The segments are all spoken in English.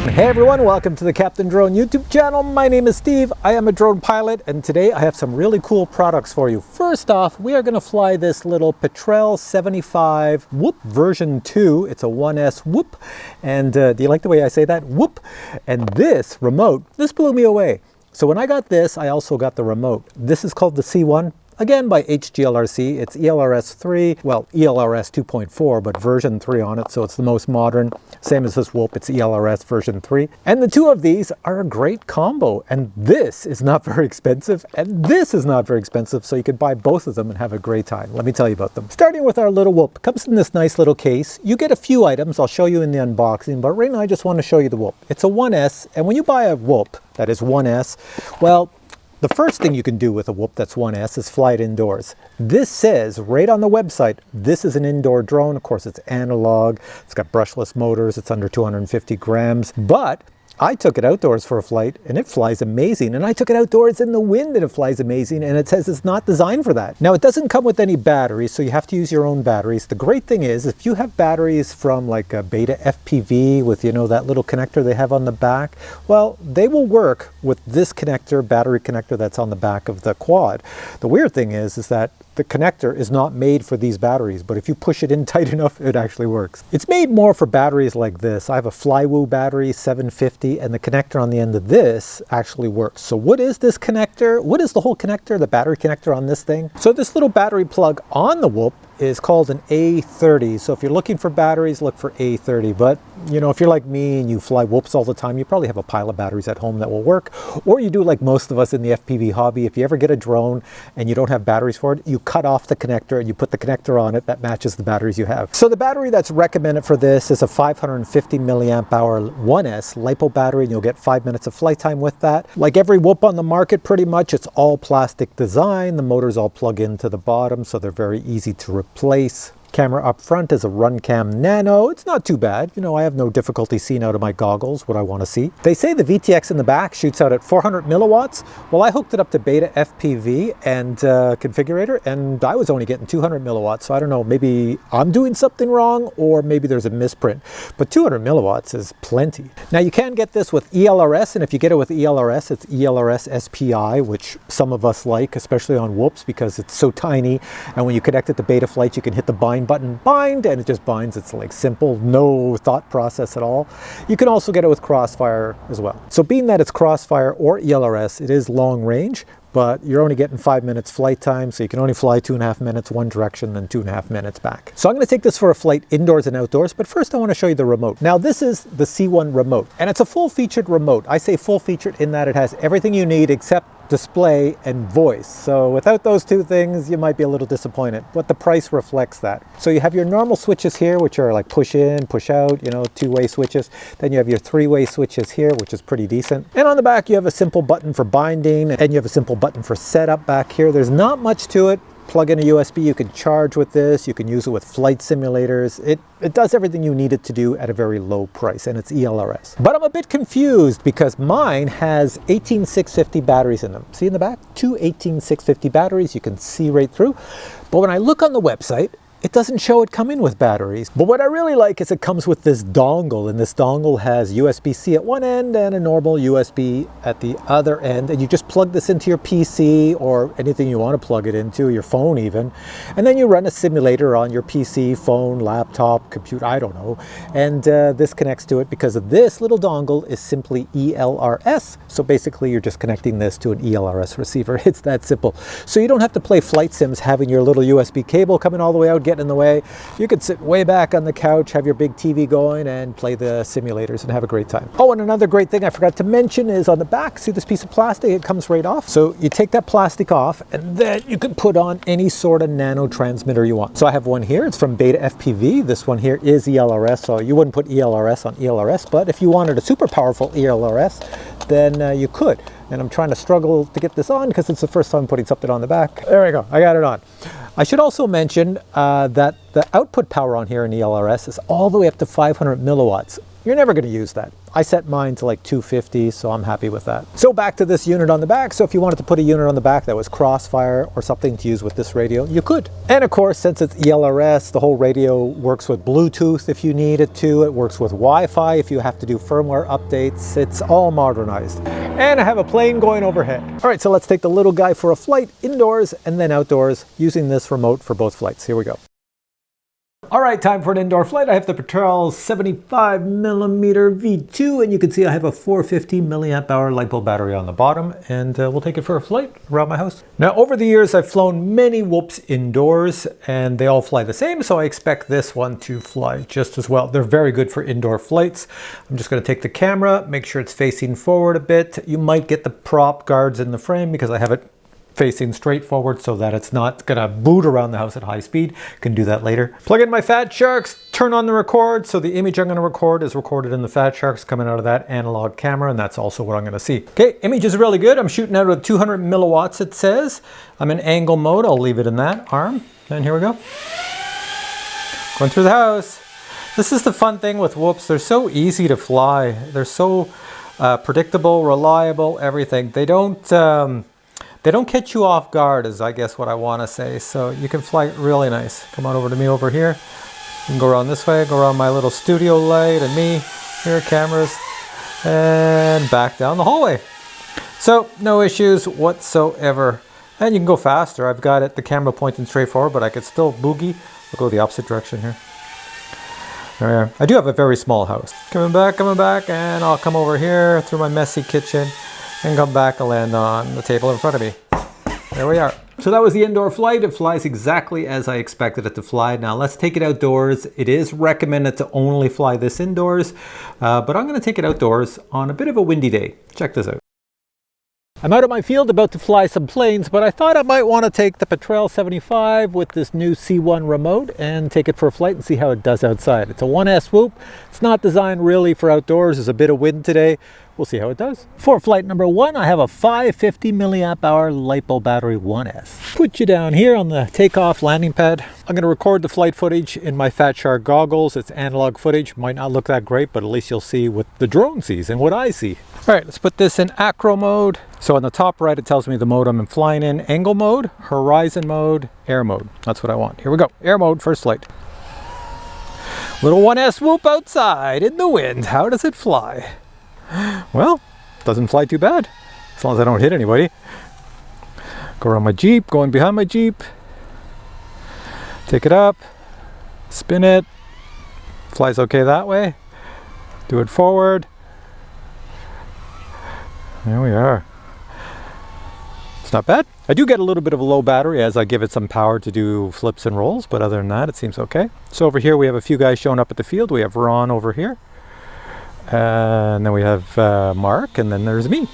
Hey everyone, welcome to the Captain Drone YouTube channel. My name is Steve. I am a drone pilot, and today I have some really cool products for you. First off, we are going to fly this little Petrel 75 Whoop version 2. It's a 1S Whoop. And do you like the way I say that? Whoop. And this remote, this blew me away. So when I got this, I also got the remote. This is called the C1. Again, by HGLRC. It's ELRS 3, well, ELRS 2.4, but version 3 on it, so it's the most modern. Same as this Whoop, it's ELRS version 3. And the two of these are a great combo. And this is not very expensive, and this is not very expensive, so you could buy both of them and have a great time. Let me tell you about them. Starting with our little Whoop. Comes in this nice little case. You get a few items, I'll show you in the unboxing, but right now I just want to show you the Whoop. It's a 1S, and when you buy a Whoop, that is 1S, well, the first thing you can do with a Whoop that's 1S is fly it indoors. This says right on the website, this is an indoor drone. Of course, it's analog. It's got brushless motors. It's under 250 grams. But I took it outdoors for a flight and it flies amazing. And I took it outdoors in the wind and it flies amazing. And it says it's not designed for that. Now, it doesn't come with any batteries, so you have to use your own batteries. The great thing is if you have batteries from like a Beta FPV with, you know, that little connector they have on the back, well, they will work with this connector, battery connector that's on the back of the quad. The weird thing is that the connector is not made for these batteries, but if you push it in tight enough, it actually works. It's made more for batteries like this. I have a Flywoo battery, 750, and the connector on the end of this actually works. So what is this connector? What is the whole connector, the battery connector on this thing? So this little battery plug on the Whoop is called an A30. So if you're looking for batteries, look for A30. But you know, if you're like me and you fly Whoops all the time, you probably have a pile of batteries at home that will work. Or you do like most of us in the FPV hobby. If you ever get a drone and you don't have batteries for it, you cut off the connector and you put the connector on it that matches the batteries you have. So the battery that's recommended for this is a 550 milliamp hour 1S LiPo battery, and you'll get 5 minutes of flight time with that. Like every Whoop on the market, pretty much, it's all plastic design. The motors all plug into the bottom, so they're very easy to replace. Camera up front is a Runcam Nano. It's not too bad. You know, I have no difficulty seeing out of my goggles what I want to see. They say the VTX in the back shoots out at 400 milliwatts. Well, I hooked it up to Beta FPV and configurator, and I was only getting 200 milliwatts. So I don't know, maybe I'm doing something wrong, or maybe there's a misprint. But 200 milliwatts is plenty. Now, you can get this with ELRS, and if you get it with ELRS, it's ELRS SPI, which some of us like, especially on Whoops, because it's so tiny. And when you connect it to Beta Flight, you can hit the bind button, bind, and it just binds. It's like simple, no thought process at all. You can also get it with Crossfire as well. So being that it's Crossfire or ELRS, it is long range, but you're only getting 5 minutes flight time, so you can only fly 2.5 minutes one direction, then 2.5 minutes back. So I'm going to take this for a flight indoors and outdoors, but first I want to show you the remote. Now this is the C1 remote, and it's a full-featured remote. I say full-featured in that it has everything you need except display and voice. So without those two things, you might be a little disappointed, but the price reflects that. So you have your normal switches here, which are like push in, push out, you know, two-way switches. Then you have your three-way switches here, which is pretty decent. And on the back, you have a simple button for binding, and you have a simple button for setup back here. There's not much to it. Plug in a USB, you can charge with this, you can use it with flight simulators. It does everything you need it to do at a very low price, and it's ELRS. But I'm a bit confused because mine has 18650 batteries in them. See in the back? Two 18650 batteries, you can see right through. But when I look on the website, it doesn't show it coming with batteries. But what I really like is it comes with this dongle, and this dongle has USB-C at one end and a normal USB at the other end. And you just plug this into your PC or anything you want to plug it into, your phone even. And then you run a simulator on your PC, phone, laptop, computer, I don't know. And this connects to it because of this little dongle is simply ELRS. So basically you're just connecting this to an ELRS receiver. It's that simple. So you don't have to play flight sims having your little USB cable coming all the way out, getting in the way. You could sit way back on the couch, have your big TV going, and play the simulators and have a great time. Oh, and another great thing I forgot to mention is on the back, see this piece of plastic? It comes right off. So you take that plastic off, and then you can put on any sort of nano transmitter you want. So I have one here. It's from Beta FPV. This one here is ELRS, so you wouldn't put ELRS on ELRS, but if you wanted a super powerful ELRS, then you could. And I'm trying to struggle to get this on because it's the first time putting something on the back. There we go, I got it on. I should also mention that the output power on here in ELRS is all the way up to 500 milliwatts. you're never going to use that. I set mine to like 250, so I'm happy with that. So back to this unit on the back. So if you wanted to put a unit on the back that was crossfire or something to use with this radio, you could. And of course, since it's ELRS, the whole radio works with Bluetooth if you need it to. It works with Wi-Fi if you have to do firmware updates. It's all modernized. And I have a plane going overhead. All right, so let's take the little guy for a flight indoors and then outdoors using this remote for both flights. Here we go. All right, time for an indoor flight. I have the Petrel 75mm V2, and you can see I have a 450 milliamp hour LiPo battery on the bottom, and we'll take it for a flight around my house. Now, over the years, I've flown many whoops indoors, and they all fly the same, so I expect this one to fly just as well. They're very good for indoor flights. I'm just going to take the camera, make sure it's facing forward a bit. You might get the prop guards in the frame because I have it facing straight forward so that it's not gonna boot around the house at high speed. Can do that later. Plug in my Fat Sharks, turn on the record, so the image I'm gonna record is recorded in the Fat Sharks coming out of that analog camera, and that's also what I'm gonna see. Okay, image is really good. I'm shooting out with 200 milliwatts, it says. I'm in angle mode, I'll leave it in that arm. And here we go. Going through the house. This is the fun thing with whoops. They're so easy to fly. They're so predictable, reliable, everything. They don't catch you off guard, is I guess what I want to say. So you can fly really nice. Come on over to me over here. You can go around this way, go around my little studio light and me. Here, cameras. And back down the hallway. So no issues whatsoever. And you can go faster. I've got it, the camera pointing straight forward, but I could still boogie. We'll go the opposite direction here. There we are. I do have a very small house. Coming back, and I'll come over here through my messy kitchen and come back and land on the table in front of me. There we are. So that was the indoor flight. It flies exactly as I expected it to fly. Now let's take it outdoors. It is recommended to only fly this indoors, but I'm gonna take it outdoors on a bit of a windy day. Check this out. I'm out at my field about to fly some planes, but I thought I might want to take the Petrel 75 with this new C1 remote and take it for a flight and see how it does outside. It's a 1S swoop. It's not designed really for outdoors. There's a bit of wind today. We'll see how it does. For flight number one, I have a 550 milliamp hour LiPo battery 1S. Put you down here on the takeoff landing pad. I'm going to record the flight footage in my Fat Shark goggles. It's analog footage. Might not look that great, but at least you'll see what the drone sees and what I see. All right, let's put this in acro mode. So on the top right, it tells me the mode I'm flying in. Angle mode, horizon mode, air mode. That's what I want. Here we go. Air mode, first flight. Little 1S swoop outside in the wind. How does it fly? Well, doesn't fly too bad, as long as I don't hit anybody. Go around my Jeep, going behind my Jeep. Take it up, spin it. Flies okay that way. Do it forward. There we are. It's not bad. I do get a little bit of a low battery as I give it some power to do flips and rolls, but other than that, it seems okay. So over here we have a few guys showing up at the field. We have Ron over here. And then we have Mark, and then there's me.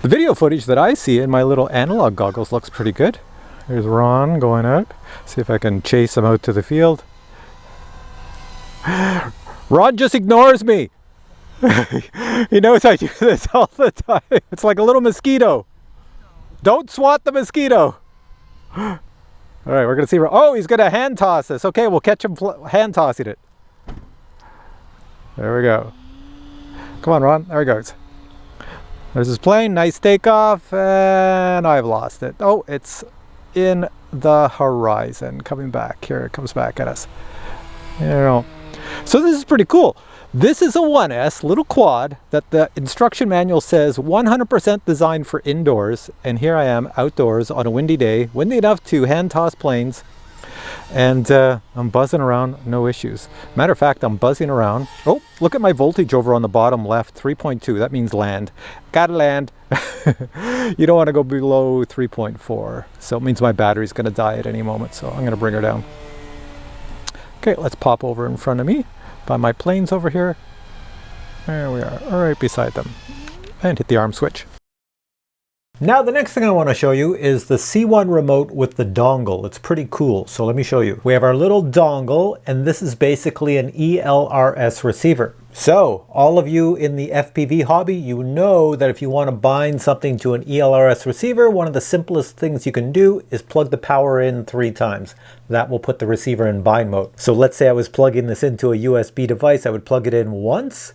The video footage that I see in my little analog goggles looks pretty good. There's Ron going out. See if I can chase him out to the field. Ron just ignores me. He knows I do this all the time. It's like a little mosquito. Don't swat the mosquito. All right, we're going to see. Oh, he's going to hand toss us. Okay, we'll catch him hand tossing it. There we go. Come on, Ron. There he goes. There's his plane. Nice takeoff. And I've lost it. Oh, it's in the horizon. Coming back. Here it comes back at us. You know. So this is pretty cool. This is a 1S little quad that the instruction manual says 100% designed for indoors, and here I am outdoors on a windy day, windy enough to hand toss planes, and I'm buzzing around, no issues. Matter of fact, I'm buzzing around. Oh, look at my voltage over on the bottom left, 3.2. That means land. Gotta land. You don't want to go below 3.4, so it means my battery's going to die at any moment, so I'm going to bring her down. Okay, let's pop over in front of me by my planes over here. There we are, right beside them. And hit the arm switch. Now the next thing I want to show you is the C1 remote with the dongle. It's pretty cool, so let me show you. We have our little dongle, and this is basically an ELRS receiver. So, all of you in the FPV hobby, you know that if you want to bind something to an ELRS receiver, one of the simplest things you can do is plug the power in 3 times. That will put the receiver in bind mode. So let's say I was plugging this into a USB device, I would plug it in once,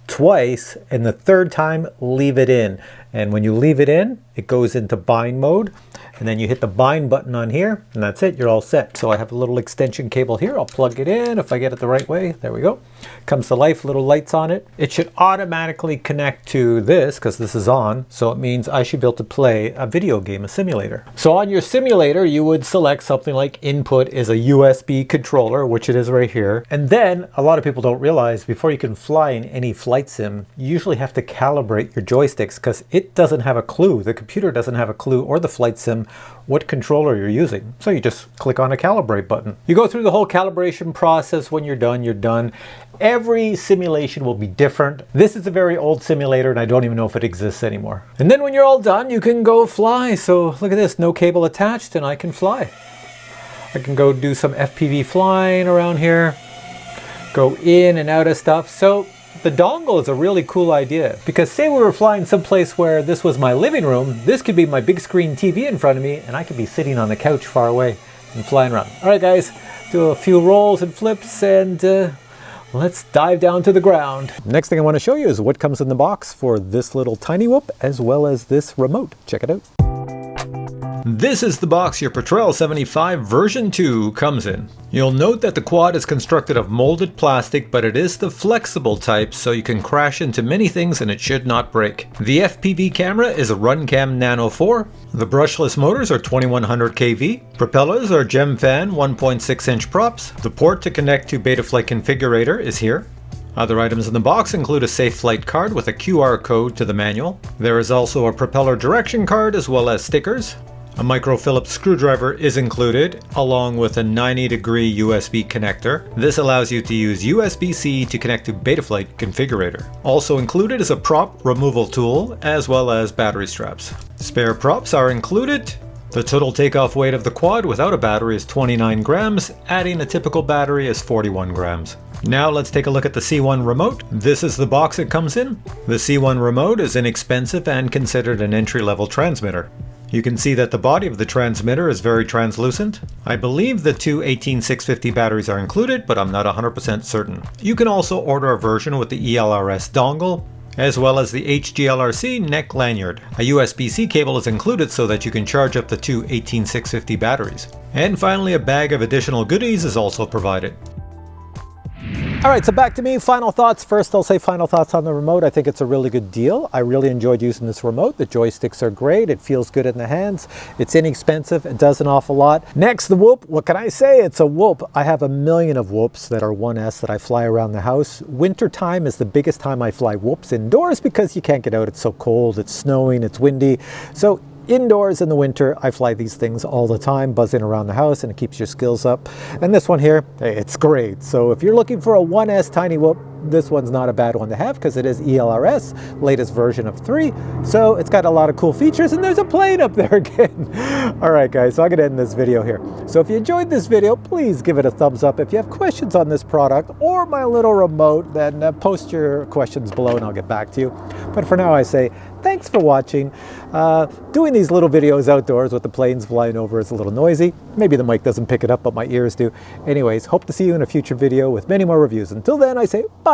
twice, and the 3rd time leave it in. And when you leave it in, it goes into bind mode. And then you hit the bind button on here, and that's it, you're all set. So I have a little extension cable here. I'll plug it in if I get it the right way. There we go. Comes to life, little lights on it. It should automatically connect to this because this is on. So it means I should be able to play a video game, a simulator. So on your simulator, you would select something like input is a USB controller, which it is right here. And then a lot of people don't realize before you can fly in any flight sim, you usually have to calibrate your joysticks because it doesn't have a clue. The computer doesn't have a clue, or the flight sim, what controller you're using. So you just click on a calibrate button. You go through the whole calibration process. When you're done, you're done. Every simulation will be different. This is a very old simulator and I don't even know if it exists anymore. And then when you're all done, you can go fly. So look at this, no cable attached and I can fly. I can go do some FPV flying around here, go in and out of stuff. So the dongle is a really cool idea because say we were flying someplace where this was my living room, this could be my big screen TV in front of me and I could be sitting on the couch far away and flying around. All right guys, do a few rolls and flips and let's dive down to the ground. Next thing I want to show you is what comes in the box for this little tiny whoop as well as this remote. Check it out. This is the box your Petrel 75 version 2 comes in. You'll note that the quad is constructed of molded plastic, but it is the flexible type, so you can crash into many things and it should not break. The FPV camera is a Runcam Nano 4. The brushless motors are 2100 kV. Propellers are Gemfan 1.6 inch props. The port to connect to Betaflight configurator is here. Other items in the box include a safe flight card with a QR code to the manual. There is also a propeller direction card as well as stickers. A micro Phillips screwdriver is included, along with a 90-degree USB connector. This allows you to use USB-C to connect to Betaflight configurator. Also included is a prop removal tool, as well as battery straps. Spare props are included. The total takeoff weight of the quad without a battery is 29 grams, adding a typical battery is 41 grams. Now let's take a look at the C1 remote. This is the box it comes in. The C1 remote is inexpensive and considered an entry-level transmitter. You can see that the body of the transmitter is very translucent. I believe the 2 18650 batteries are included, but I'm not 100% certain. You can also order a version with the ELRS dongle, as well as the HGLRC neck lanyard. A USB-C cable is included so that you can charge up the 2 18650 batteries. And finally, a bag of additional goodies is also provided. All right, so back to me, final thoughts. First, I'll say final thoughts on the remote. I think it's a really good deal. I really enjoyed using this remote. The joysticks are great. It feels good in the hands. It's inexpensive. It does an awful lot. Next, the whoop. What can I say? It's a whoop. I have a million of whoops that are 1S that I fly around the house. Winter time is the biggest time I fly whoops indoors because you can't get out. It's so cold, it's snowing, it's windy. So indoors in the winter, I fly these things all the time, buzzing around the house, and it keeps your skills up. And this one here, hey, it's great. So if you're looking for a 1S tiny whoop, this one's not a bad one to have because it is ELRS, latest version of 3. So it's got a lot of cool features, and there's a plane up there again. All right, guys, so I'm gonna end this video here. So if you enjoyed this video, please give it a thumbs up. If you have questions on this product or my little remote, then post your questions below and I'll get back to you. But for now, I say thanks for watching. Doing these little videos outdoors with the planes flying over is a little noisy. Maybe the mic doesn't pick it up, but my ears do. Anyways, hope to see you in a future video with many more reviews. Until then, I say bye.